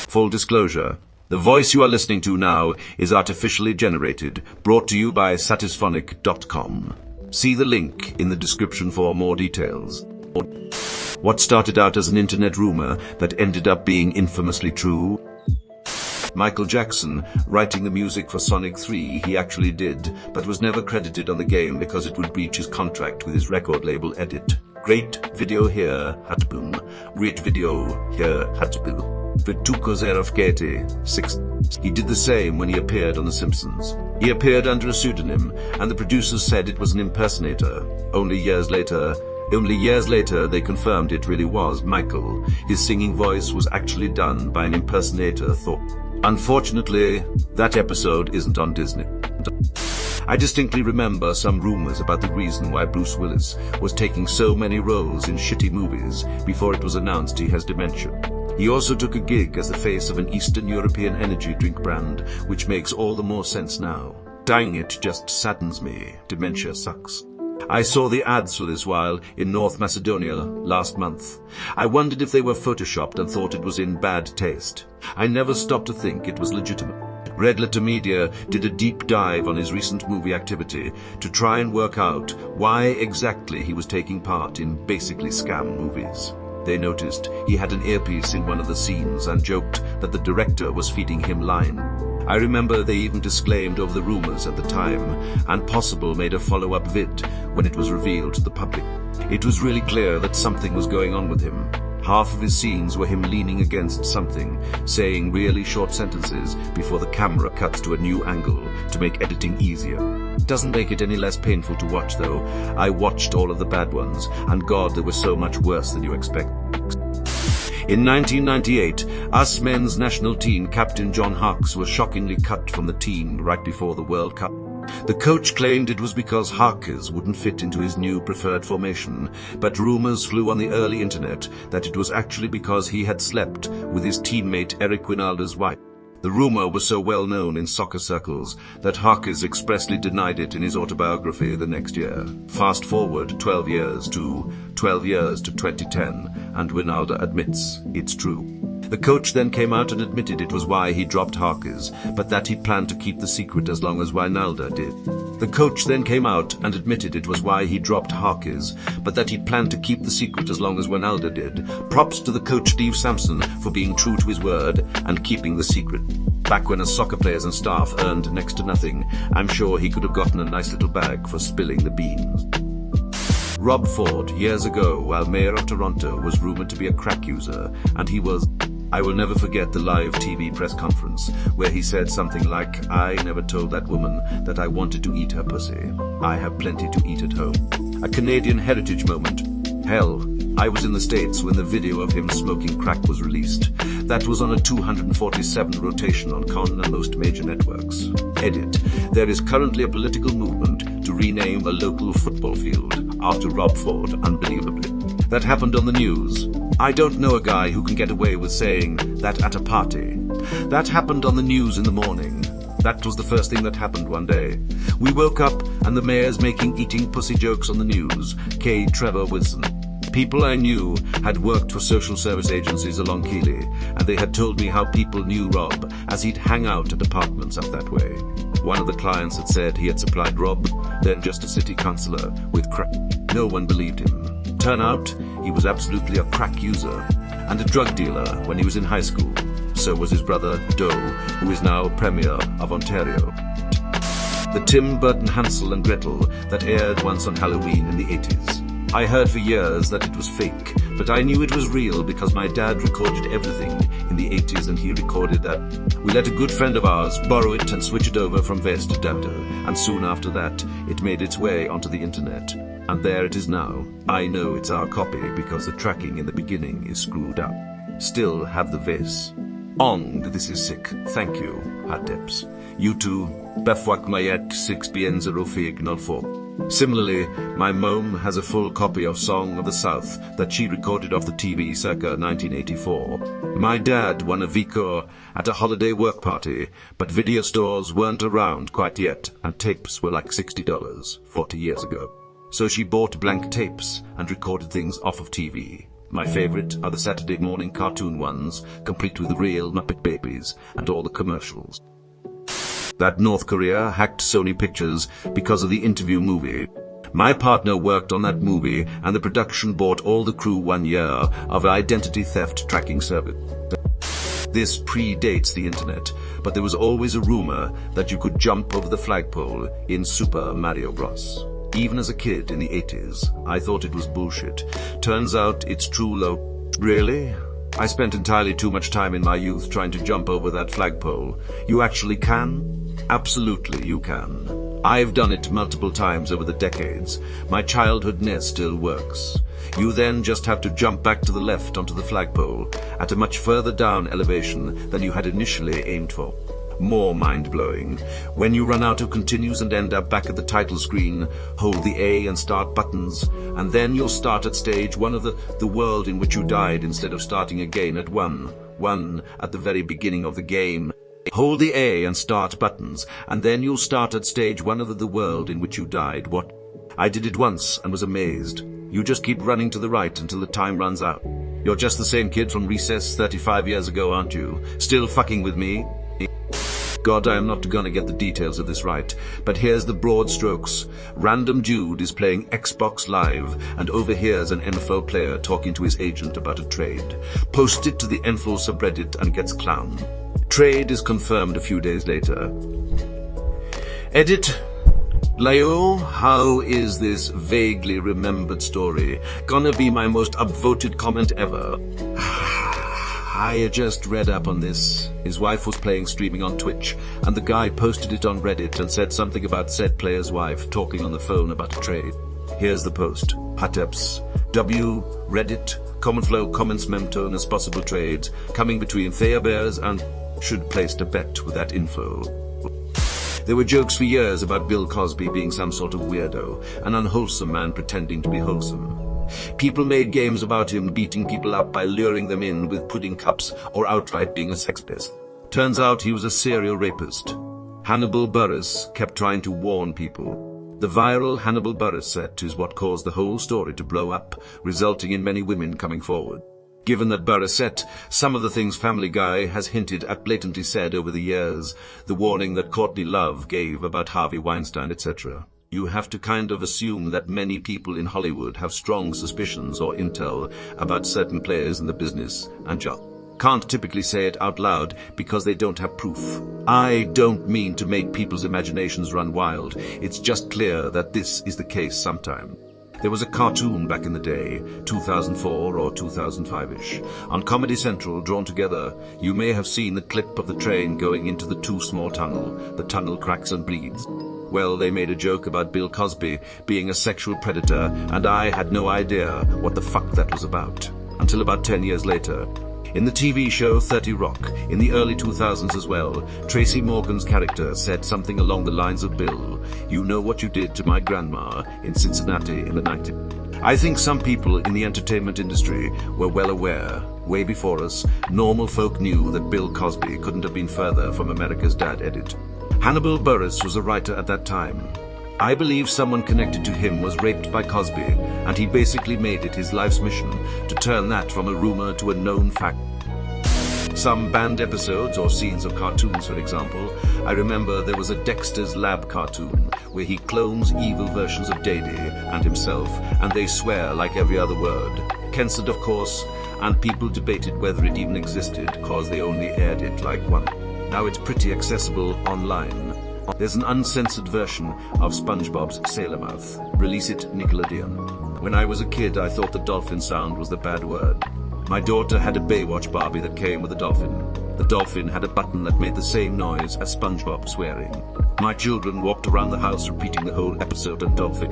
Full disclosure. The voice you are listening to now is artificially generated, brought to you by satisphonic.com. See the link in the description for more details. What started out as an internet rumor that ended up being infamously true? Michael Jackson, writing the music for Sonic 3, he actually did, but was never credited on the game because it would breach his contract with his record label Edit. Great video here, Hatboom. Great video here, Hatboom. He did the same when he appeared on The Simpsons. He appeared under a pseudonym, and the producers said it was an impersonator. Only years later, they confirmed it really was Michael. His singing voice was actually done by an impersonator, Unfortunately, that episode isn't on Disney. I distinctly remember some rumors about the reason why Bruce Willis was taking so many roles in shitty movies before it was announced he has dementia. He also took a gig as the face of an Eastern European energy drink brand, which makes all the more sense now. Dying it just saddens me. Dementia sucks. I saw the ads for this while in North Macedonia last month. I wondered if they were photoshopped and thought it was in bad taste. I never stopped to think it was legitimate. Red Letter Media did a deep dive on his recent movie activity to try and work out why exactly he was taking part in basically scam movies. They noticed he had an earpiece in one of the scenes and joked that the director was feeding him line. I remember they even disclaimed over the rumors at the time, and Possible made a follow-up vid when it was revealed to the public. It was really clear that something was going on with him. Half of his scenes were him leaning against something, saying really short sentences before the camera cuts to a new angle to make editing easier. Doesn't make it any less painful to watch though. I watched all of the bad ones, and God, they were so much worse than you expect. In 1998, US men's national team captain John Harkes was shockingly cut from the team right before the World Cup. The coach claimed it was because Harkes wouldn't fit into his new preferred formation, but rumors flew on the early internet that it was actually because he had slept with his teammate Eric Winalda's wife. The rumor was so well known in soccer circles that Harkes expressly denied it in his autobiography the next year. Fast forward 12 years to 2010, and Winalda admits it's true. The coach then came out and admitted it was why he dropped Harkes, but that he planned to keep the secret as long as Winalda did. The coach then came out and admitted it was why he dropped Harkes, but that he planned to keep the secret as long as Winalda did. Props to the coach Steve Sampson for being true to his word and keeping the secret. Back when as soccer players and staff earned next to nothing, I'm sure he could have gotten a nice little bag for spilling the beans. Rob Ford, years ago, while mayor of Toronto, was rumored to be a crack user, and he was... I will never forget the live TV press conference where he said something like, "I never told that woman that I wanted to eat her pussy. I have plenty to eat at home." A Canadian heritage moment. Hell, I was in the States when the video of him smoking crack was released. That was on a 247 rotation on Con and most major networks. Edit. There is currently a political movement to rename a local football field after Rob Ford, unbelievably. That happened on the news. I don't know a guy who can get away with saying that at a party. That happened on the news in the morning. That was the first thing that happened one day. We woke up and the mayor's making eating pussy jokes on the news. K. Trevor Wilson. People I knew had worked for social service agencies along Keeley, and they had told me how people knew Rob as he'd hang out at apartments up that way. One of the clients had said he had supplied Rob, then just a city councillor, with crack. No one believed him. Turn out, he was absolutely a crack user and a drug dealer when he was in high school. So was his brother, Doe, who is now Premier of Ontario. The Tim Burton Hansel and Gretel that aired once on Halloween in the 80s. I heard for years that it was fake, but I knew it was real because my dad recorded everything in the 80s, and he recorded that. We let a good friend of ours borrow it and switch it over from VHS to data, and soon after that, it made its way onto the internet. And there it is now. I know it's our copy because the tracking in the beginning is screwed up. Still have the VHS. Ong, this is sick. Thank you, Hadeps. You too. Befwak Mayek 6 Bienzerofig 04. Similarly, my mom has a full copy of Song of the South that she recorded off the TV circa 1984. My dad won a VCOR at a holiday work party, but video stores weren't around quite yet, and tapes were like $60 40 years ago. So she bought blank tapes and recorded things off of TV. My favorite are the Saturday morning cartoon ones, complete with the real Muppet babies and all the commercials. That North Korea hacked Sony Pictures because of the Interview movie. My partner worked on that movie, and the production bought all the crew 1 year of identity theft tracking service. This predates the internet, but there was always a rumor that you could jump over the flagpole in Super Mario Bros. Even as a kid in the 80s, I thought it was bullshit. Turns out it's true low. Really? I spent entirely too much time in my youth trying to jump over that flagpole. You actually can? Absolutely you can. I've done it multiple times over the decades. My childhood nest still works. You then just have to jump back to the left onto the flagpole at a much further down elevation than you had initially aimed for. More mind-blowing. When you run out of continues and end up back at the title screen, hold the A and start buttons, and then you'll start at stage 1 of the world in which you died instead of starting again at 1 at the very beginning of the game. Hold the A and start buttons, and then you'll start at stage 1 of the world in which you died. What? I did it once and was amazed. You just keep running to the right until the time runs out. You're just the same kid from recess 35 years ago, aren't you? Still fucking with me? God, I am not gonna get the details of this right, but here's the broad strokes. Random dude is playing Xbox Live and overhears an NFL player talking to his agent about a trade. Posts it to the NFL subreddit and gets clowned. Trade is confirmed a few days later. Edit. Leo, how is this vaguely remembered story gonna be my most upvoted comment ever? I just read up on this. His wife was playing streaming on Twitch, and the guy posted it on Reddit and said something about said player's wife talking on the phone about a trade. Here's the post. Hateps. W. Reddit. Common flow comments memtone as possible trades coming between Thea Bears and should placed a bet with that info. There were jokes for years about Bill Cosby being some sort of weirdo, an unwholesome man pretending to be wholesome. People made games about him beating people up by luring them in with pudding cups or outright being a sex pest. Turns out he was a serial rapist. Hannibal Buress kept trying to warn people. The viral Hannibal Buress set is what caused the whole story to blow up, resulting in many women coming forward. Given that Buress set some of the things Family Guy has hinted at blatantly said over the years, the warning that Courtney Love gave about Harvey Weinstein, etc., you have to kind of assume that many people in Hollywood have strong suspicions or intel about certain players in the business and just can't typically say it out loud because they don't have proof. I don't mean to make people's imaginations run wild. It's just clear that this is the case sometime. There was a cartoon back in the day, 2004 or 2005-ish, on Comedy Central drawn together. You may have seen the clip of the train going into the too small tunnel. The tunnel cracks and bleeds. Well, they made a joke about Bill Cosby being a sexual predator, and I had no idea what the fuck that was about. Until about 10 years later. In the TV show 30 Rock, in the early 2000s as well, Tracy Morgan's character said something along the lines of, Bill, you know what you did to my grandma in Cincinnati in the 90s. I think some people in the entertainment industry were well aware. Way before us, normal folk knew that Bill Cosby couldn't have been further from America's Dad Edit. Hannibal Buress was a writer at that time. I believe someone connected to him was raped by Cosby, and he basically made it his life's mission to turn that from a rumor to a known fact. Some banned episodes or scenes of cartoons, for example. I remember there was a Dexter's Lab cartoon where he clones evil versions of Dady and himself, and they swear like every other word. Censored, of course, and people debated whether it even existed cause they only aired it like once. Now it's pretty accessible online. There's an uncensored version of SpongeBob's Sailor Mouth. Release it, Nickelodeon. When I was a kid, I thought the dolphin sound was the bad word. My daughter had a Baywatch Barbie that came with a dolphin. The dolphin had a button that made the same noise as SpongeBob swearing. My children walked around the house repeating the whole episode of Dolphin,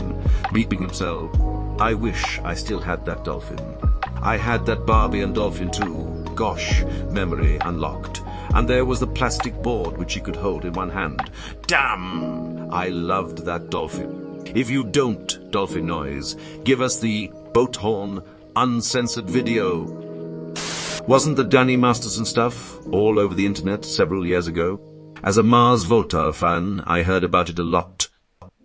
beeping himself. I wish I still had that dolphin. I had that Barbie and dolphin too. Gosh, memory unlocked. And there was the plastic board which she could hold in one hand. Damn! I loved that dolphin. If you don't, dolphin noise, give us the boat horn uncensored video. Wasn't the Danny Masterson stuff all over the internet several years ago? As a Mars Volta fan, I heard about it a lot.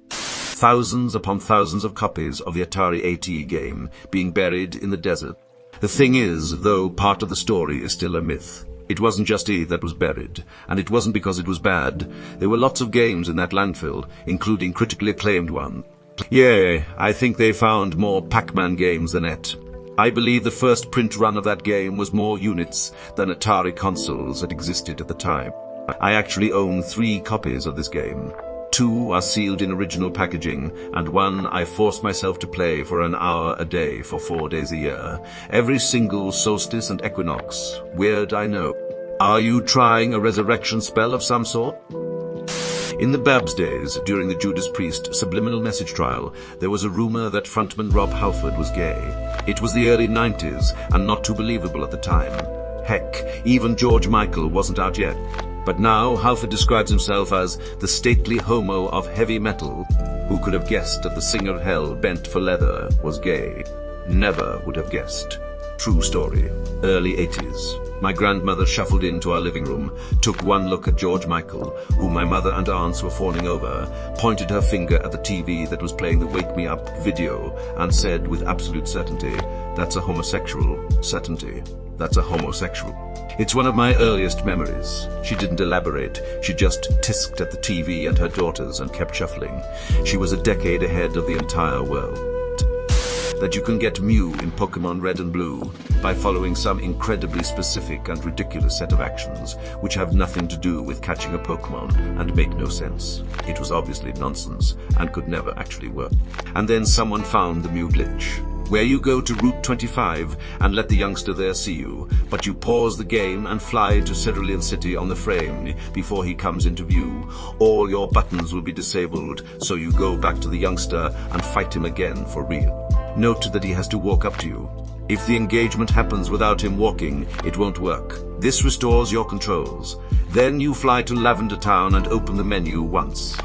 Thousands upon thousands of copies of the Atari AT game being buried in the desert. The thing is, though, part of the story is still a myth. It wasn't just E that was buried, and it wasn't because it was bad. There were lots of games in that landfill, including critically acclaimed one. Yeah, I think they found more Pac-Man games than it. I believe the first print run of that game was more units than Atari consoles that existed at the time. I actually own 3 copies of this game. 2 are sealed in original packaging, and 1 I force myself to play for an hour a day for 4 days a year. Every single solstice and equinox. Weird, I know. Are you trying a resurrection spell of some sort? In the Babs days, during the Judas Priest subliminal message trial, there was a rumor that frontman Rob Halford was gay. It was the early 90s, and not too believable at the time. Heck, even George Michael wasn't out yet. But now Halford describes himself as the stately homo of heavy metal. Who could have guessed that the singer of Hell, bent for leather, was gay? Never would have guessed. True story. Early 80s. My grandmother shuffled into our living room, took one look at George Michael, whom my mother and aunts were fawning over, pointed her finger at the TV that was playing the Wake Me Up video, and said with absolute certainty, "That's a homosexual." Certainty. That's a homosexual. It's one of my earliest memories. She didn't elaborate. She just tisked at the TV and her daughters and kept shuffling. She was a decade ahead of the entire world. That you can get Mew in Pokemon Red and Blue by following some incredibly specific and ridiculous set of actions which have nothing to do with catching a Pokemon and make no sense. It was obviously nonsense and could never actually work. And then someone found the Mew glitch, where you go to Route 25 and let the youngster there see you, but you pause the game and fly to Cerulean City on the frame before he comes into view. All your buttons will be disabled, so you go back to the youngster and fight him again for real. Note that he has to walk up to you. If the engagement happens without him walking, it won't work. This restores your controls. Then you fly to Lavender Town and open the menu once.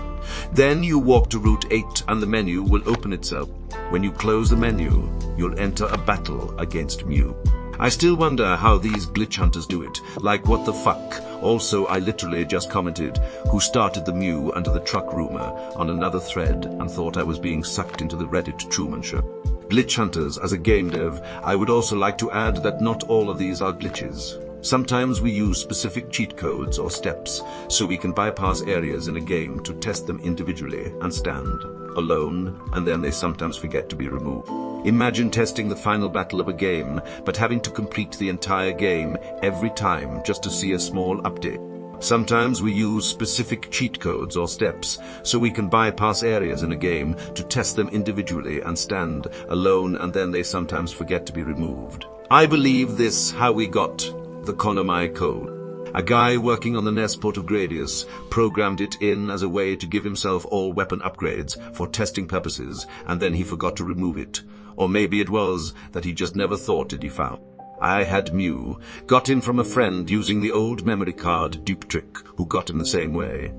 Then you walk to Route 8 and the menu will open itself. When you close the menu, you'll enter a battle against Mew. I still wonder how these glitch hunters do it. Like, what the fuck? Also, I literally just commented who started the Mew under the truck rumor on another thread and thought I was being sucked into the Reddit Truman Show. Glitch hunters, as a game dev, I would also like to add that not all of these are glitches. Sometimes we use specific cheat codes or steps so we can bypass areas in a game to test them individually and stand alone, and then they sometimes forget to be removed. Imagine testing the final battle of a game, but having to complete the entire game every time just to see a small update. Sometimes we use specific cheat codes or steps so we can bypass areas in a game to test them individually and stand alone, and then they sometimes forget to be removed. I believe this how we got the Konami code. A guy working on the NES port of Gradius programmed it in as a way to give himself all weapon upgrades for testing purposes, and then he forgot to remove it. Or maybe it was that he just never thought it he found. I had Mew, got him from a friend using the old memory card dupe trick, who got him the same way.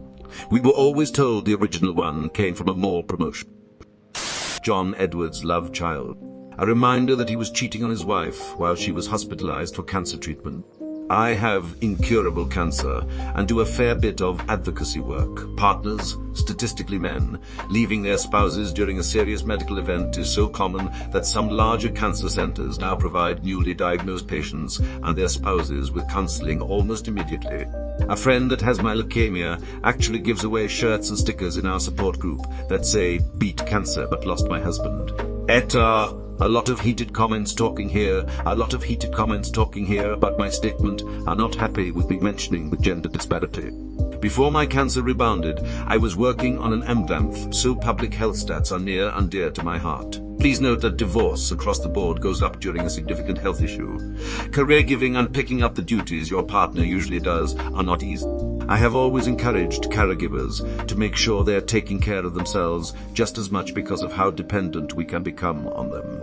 We were always told the original one came from a mall promotion. John Edwards' love child. A reminder that he was cheating on his wife while she was hospitalized for cancer treatment. I have incurable cancer and do a fair bit of advocacy work. Partners, statistically men, leaving their spouses during a serious medical event is so common that some larger cancer centers now provide newly diagnosed patients and their spouses with counseling almost immediately. A friend that has my leukemia actually gives away shirts and stickers in our support group that say, "Beat cancer but lost my husband." A lot of heated comments talking here about my statement are not happy with me mentioning the gender disparity. Before my cancer rebounded, I was working on an MVAMF, so public health stats are near and dear to my heart. Please note that divorce across the board goes up during a significant health issue. Career giving and picking up the duties your partner usually does are not easy. I have always encouraged caregivers to make sure they are taking care of themselves just as much because of how dependent we can become on them.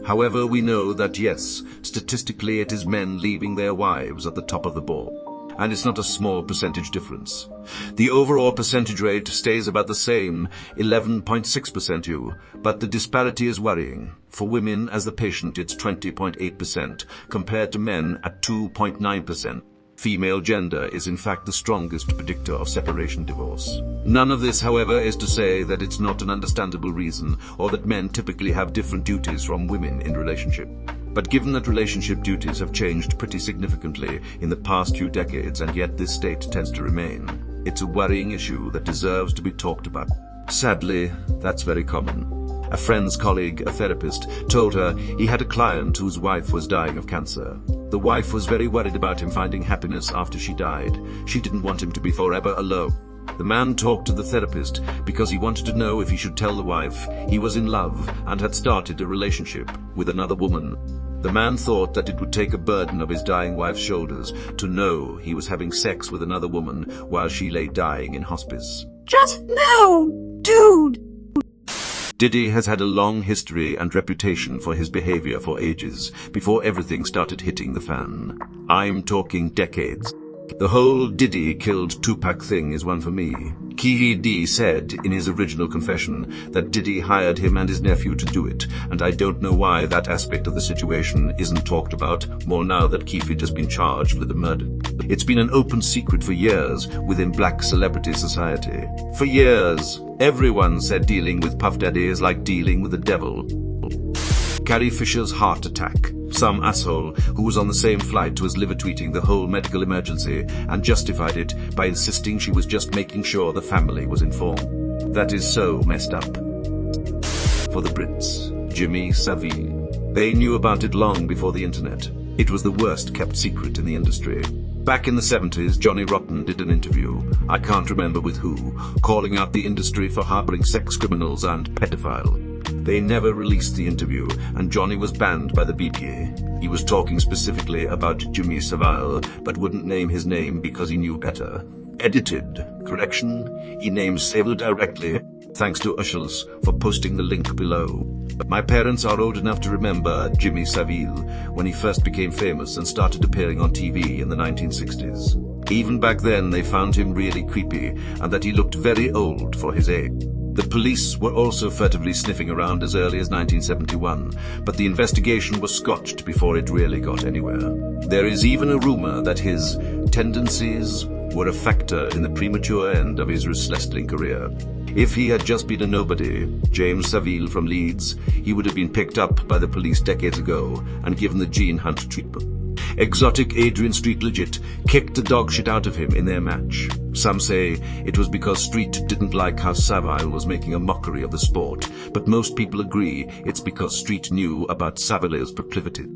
However, we know that yes, statistically it is men leaving their wives at the top of the board. And it's not a small percentage difference. The overall percentage rate stays about the same, 11.6% but the disparity is worrying. For women as the patient, it's 20.8%, compared to men at 2.9%. Female gender is in fact the strongest predictor of separation divorce. None of this, however, is to say that it's not an understandable reason, or that men typically have different duties from women in relationship. But given that relationship duties have changed pretty significantly in the past few decades, and yet this state tends to remain, it's a worrying issue that deserves to be talked about. Sadly, that's very common. A friend's colleague, a therapist, told her he had a client whose wife was dying of cancer. The wife was very worried about him finding happiness after she died. She didn't want him to be forever alone. The man talked to the therapist because he wanted to know if he should tell the wife he was in love and had started a relationship with another woman. The man thought that it would take a burden off his dying wife's shoulders to know he was having sex with another woman while she lay dying in hospice. Just no, dude! Diddy has had a long history and reputation for his behavior for ages, before everything started hitting the fan. I'm talking decades. The whole Diddy killed Tupac thing is one for me. Key D said in his original confession that Diddy hired him and his nephew to do it, and I don't know why that aspect of the situation isn't talked about more now that Keefe has been charged with the murder. It's been an open secret for years within black celebrity society. For years, everyone said dealing with Puff Daddy is like dealing with the devil. Carrie Fisher's heart attack. Some asshole who was on the same flight was liver tweeting the whole medical emergency and justified it by insisting she was just making sure the family was informed. That is so messed up. For the Brits, Jimmy Savile. They knew about it long before the internet. It was the worst kept secret in the industry. Back in the 70s, Johnny Rotten did an interview, I can't remember with who, calling out the industry for harboring sex criminals and pedophile. They never released the interview, and Johnny was banned by the BPA. He was talking specifically about Jimmy Savile, but wouldn't name his name because he knew better. Edited. Correction, he named Savile directly, thanks to Ushers for posting the link below. My parents are old enough to remember Jimmy Savile when he first became famous and started appearing on TV in the 1960s. Even back then they found him really creepy and that he looked very old for his age. The police were also furtively sniffing around as early as 1971, but the investigation was scotched before it really got anywhere. There is even a rumor that his tendencies were a factor in the premature end of his wrestling career. If he had just been a nobody, James Savile from Leeds, he would have been picked up by the police decades ago and given the Gene Hunt treatment. Exotic Adrian Street Legit kicked the dog shit out of him in their match. Some say it was because Street didn't like how Savile was making a mockery of the sport, but most people agree it's because Street knew about Savile's proclivity.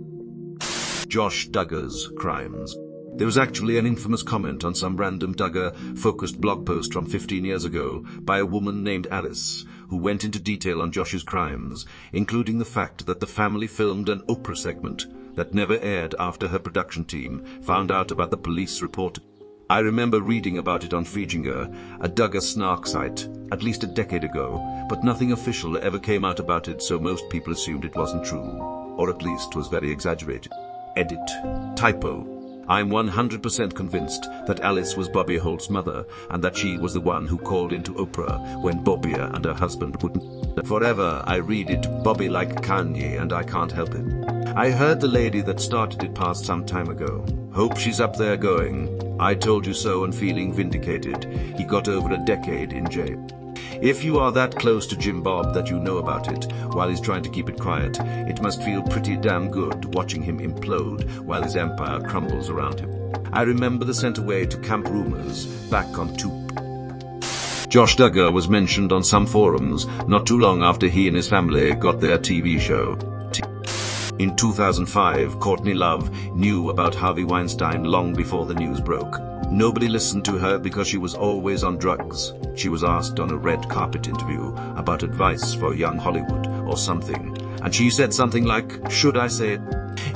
Josh Duggar's crimes. There was actually an infamous comment on some random Duggar-focused blog post from 15 years ago by a woman named Alice, who went into detail on Josh's crimes, including the fact that the family filmed an Oprah segment that never aired after her production team found out about the police report. I remember reading about it on Freejinger, a Duggar snark site, at least a decade ago, but nothing official ever came out about it, so most people assumed it wasn't true, or at least was very exaggerated. Edit. Typo. I'm 100% convinced that Alice was Bobby Holt's mother, and that she was the one who called into Oprah when Bobby and her husband wouldn't. Forever I read it Bobby like Kanye, and I can't help it. I heard the lady that started it passed some time ago. Hope she's up there going, I told you so, and feeling vindicated. He got over a decade in jail. If you are that close to Jim Bob that you know about it while he's trying to keep it quiet, it must feel pretty damn good watching him implode while his empire crumbles around him. I remember the sent away to Camp Rumors back on Toop. Josh Duggar was mentioned on some forums not too long after he and his family got their TV show. In 2005, Courtney Love knew about Harvey Weinstein long before the news broke. Nobody listened to her because she was always on drugs. She was asked on a red carpet interview about advice for young Hollywood or something, and she said something like, should I say it?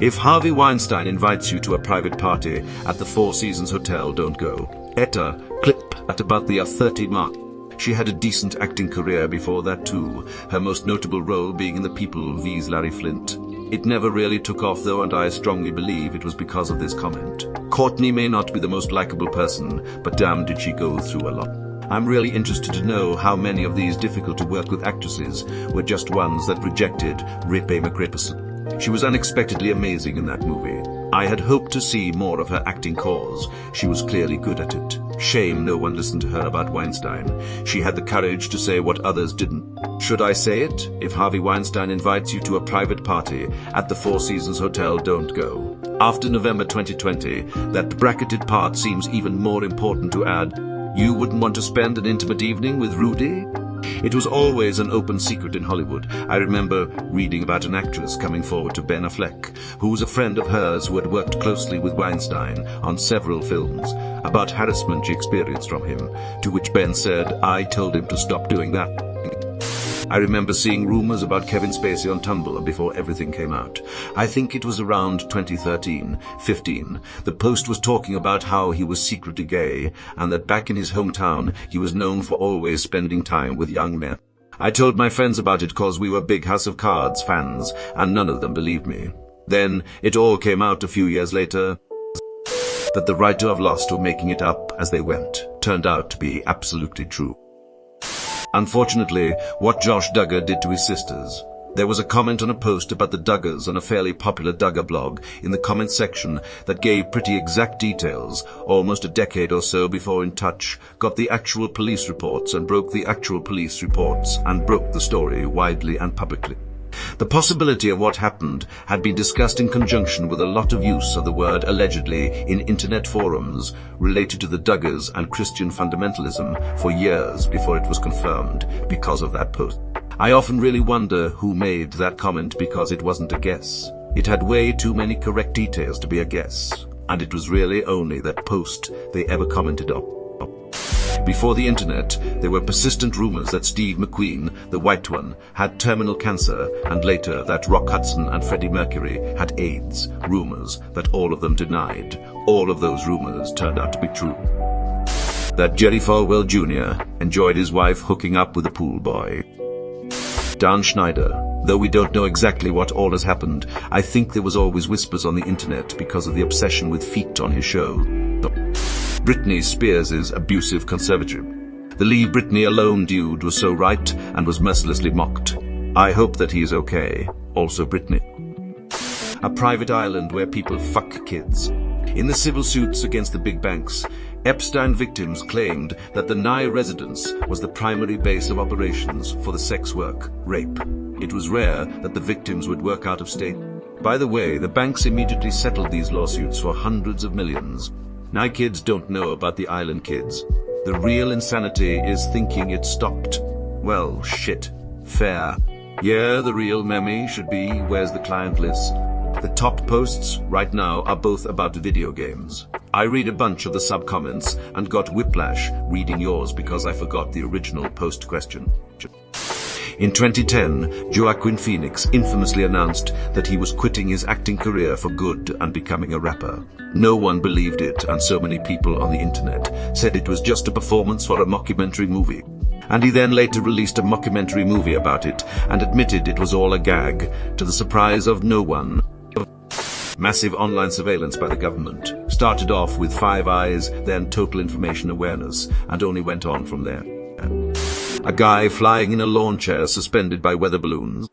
If Harvey Weinstein invites you to a private party at the Four Seasons Hotel, don't go. Etta, clip at about the 30 mark. She had a decent acting career before that too, her most notable role being in The People vs. Larry Flint. It never really took off though, and I strongly believe it was because of this comment. Courtney may not be the most likable person, but damn did she go through a lot. I'm really interested to know how many of these difficult to work with actresses were just ones that rejected Rip A. McRipperson. She was unexpectedly amazing in that movie. I had hoped to see more of her acting cause. She was clearly good at it. Shame no one listened to her about Weinstein. She had the courage to say what others didn't. Should I say it? If Harvey Weinstein invites you to a private party at the Four Seasons Hotel, don't go. After November 2020, that bracketed part seems even more important to add. You wouldn't want to spend an intimate evening with Rudy? It was always an open secret in Hollywood. I remember reading about an actress coming forward to Ben Affleck, who was a friend of hers who had worked closely with Weinstein on several films, about harassment she experienced from him, to which Ben said, "I told him to stop doing that." I remember seeing rumors about Kevin Spacey on Tumblr before everything came out. I think it was around 2013-15. The Post was talking about how he was secretly gay, and that back in his hometown he was known for always spending time with young men. I told my friends about it cause we were big House of Cards fans, and none of them believed me. Then it all came out a few years later that the writer of Lost were making it up as they went. Turned out to be absolutely true. Unfortunately, what Josh Duggar did to his sisters. There was a comment on a post about the Duggars on a fairly popular Duggar blog in the comments section that gave pretty exact details. Almost a decade or so before In Touch got the actual police reports and broke the actual police reports and broke the story widely and publicly. The possibility of what happened had been discussed in conjunction with a lot of use of the word allegedly in internet forums related to the Duggars and Christian fundamentalism for years before it was confirmed because of that post. I often really wonder who made that comment because it wasn't a guess. It had way too many correct details to be a guess, and it was really only that post they ever commented on. Before the internet, there were persistent rumors that Steve McQueen, the white one, had terminal cancer, and later that Rock Hudson and Freddie Mercury had AIDS. Rumors that all of them denied. All of those rumors turned out to be true. That Jerry Falwell Jr. enjoyed his wife hooking up with a pool boy. Dan Schneider. Though we don't know exactly what all has happened, I think there was always whispers on the internet because of the obsession with feet on his show. Britney Spears' abusive conservatorship. The Leave Britney Alone dude was so right and was mercilessly mocked. I hope that he is okay. Also Britney. A private island where people fuck kids. In the civil suits against the big banks, Epstein victims claimed that the Nye residence was the primary base of operations for the sex work, rape. It was rare that the victims would work out of state. By the way, the banks immediately settled these lawsuits for hundreds of millions. Nye kids don't know about the island kids. The real insanity is thinking it stopped. Well, shit. Fair. Yeah, the real meme should be, where's the client list? The top posts right now are both about video games. I read a bunch of the sub-comments and got whiplash reading yours because I forgot the original post question. In 2010, Joaquin Phoenix infamously announced that he was quitting his acting career for good and becoming a rapper. No one believed it, and so many people on the internet said it was just a performance for a mockumentary movie. And he then later released a mockumentary movie about it and admitted it was all a gag, to the surprise of no one. Massive online surveillance by the government started off with Five Eyes, then total information awareness, and only went on from there. A guy flying in a lawn chair suspended by weather balloons.